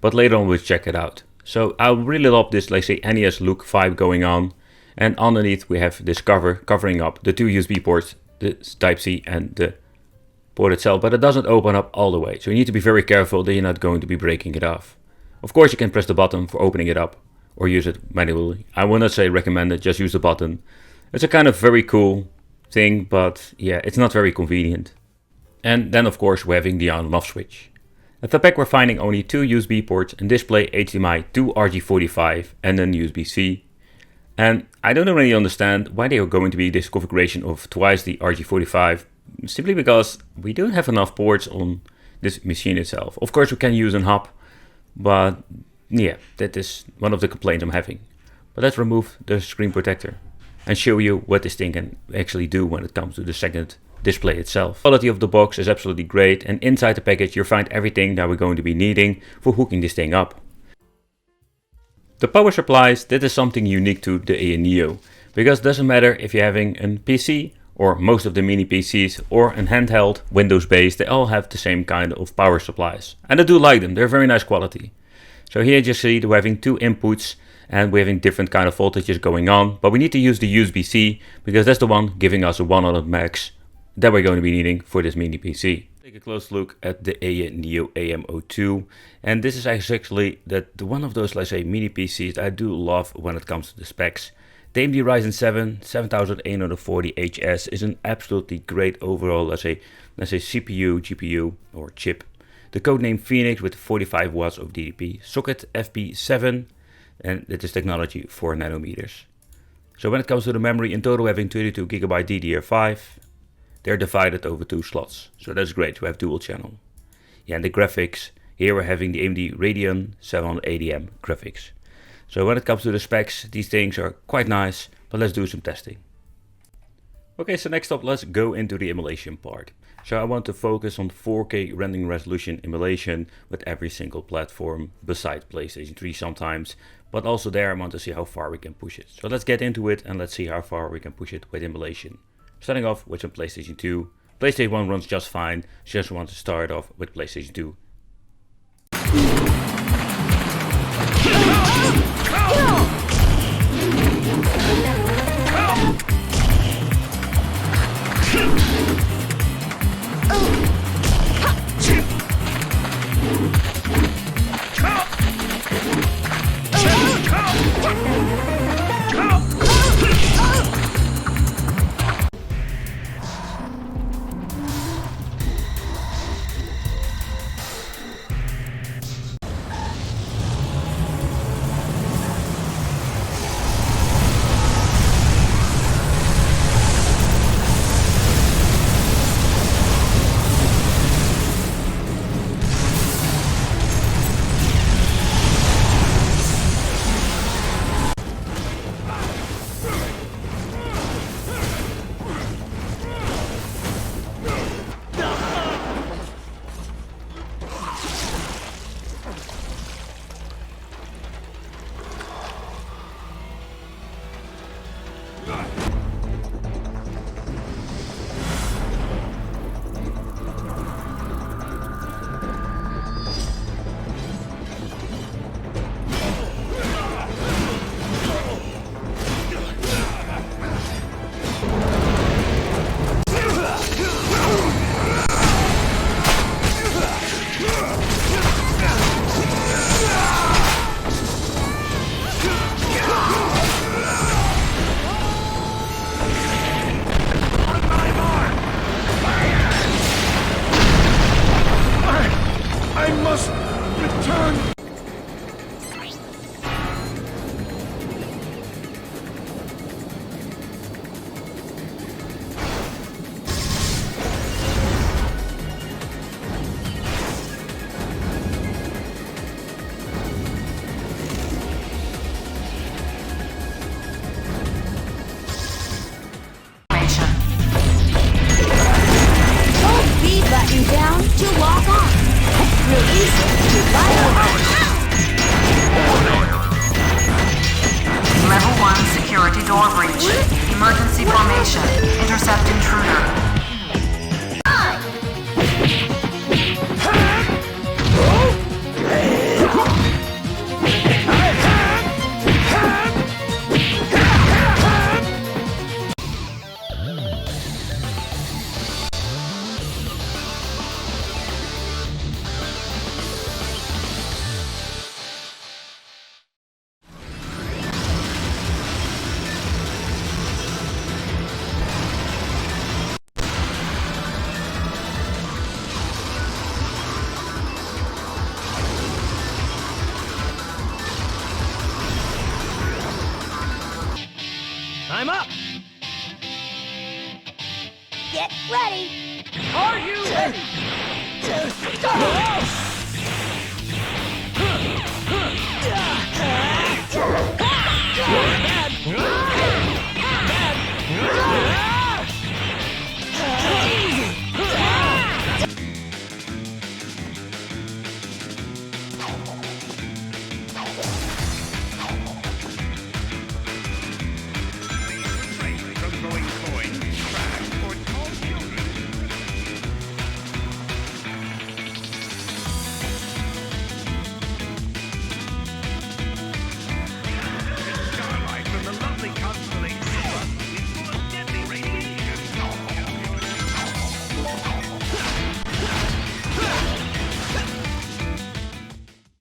but later on we'll check it out. So I really love this, let's say, NES look vibe going on. And underneath we have this cover covering up the two USB ports, the Type-C and the port itself, but it doesn't open up all the way. So you need to be very careful that you're not going to be breaking it off. Of course you can press the button for opening it up or use it manually. I will not say recommend it, just use the button. It's a kind of very cool thing, but yeah, it's not very convenient. And then of course we're having the on and off switch. At the back we're finding only two USB ports and display HDMI to RJ45 and then USB-C. And I don't really understand why they are going to be this configuration of twice the RJ45, simply because we don't have enough ports on this machine itself. Of course we can use an hub, but yeah, that is one of the complaints I'm having. But let's remove the screen protector and show you what this thing can actually do when it comes to the second display itself. The quality of the box is absolutely great, and inside the package you'll find everything that we're going to be needing for hooking this thing up. The power supplies, that is something unique to the AMD Neo, because it doesn't matter if you're having a PC or most of the mini PCs or a handheld Windows based, they all have the same kind of power supplies. And I do like them, they're very nice quality. So here you just see that we're having two inputs and we're having different kind of voltages going on, but we need to use the USB-C because that's the one giving us a 100 max that we're going to be needing for this mini PC. Take a close look at the AMD Neo AM02, and this is actually one of those, let's say, mini PCs that I do love when it comes to the specs. The AMD Ryzen 7 7840HS is an absolutely great overall, let's say CPU, GPU or chip. The codename Phoenix with 45 watts of DDP, socket FP7, and it is technology 4 nanometers. So when it comes to the memory, in total having 32GB DDR5. They're divided over two slots, so that's great. We have dual channel. Yeah, and the graphics, here we're having the AMD Radeon 780M graphics. So when it comes to the specs, these things are quite nice, but let's do some testing. Okay, so next up, let's go into the emulation part. So I want to focus on 4K rendering resolution emulation with every single platform, besides PlayStation 3 sometimes, but also there I want to see how far we can push it. So let's get into it and let's see how far we can push it with emulation. Starting off with some PlayStation 2. PlayStation 1 runs just fine, just want to start off with PlayStation 2. Door breach. Emergency formation. Intercept intruder. Are you ready?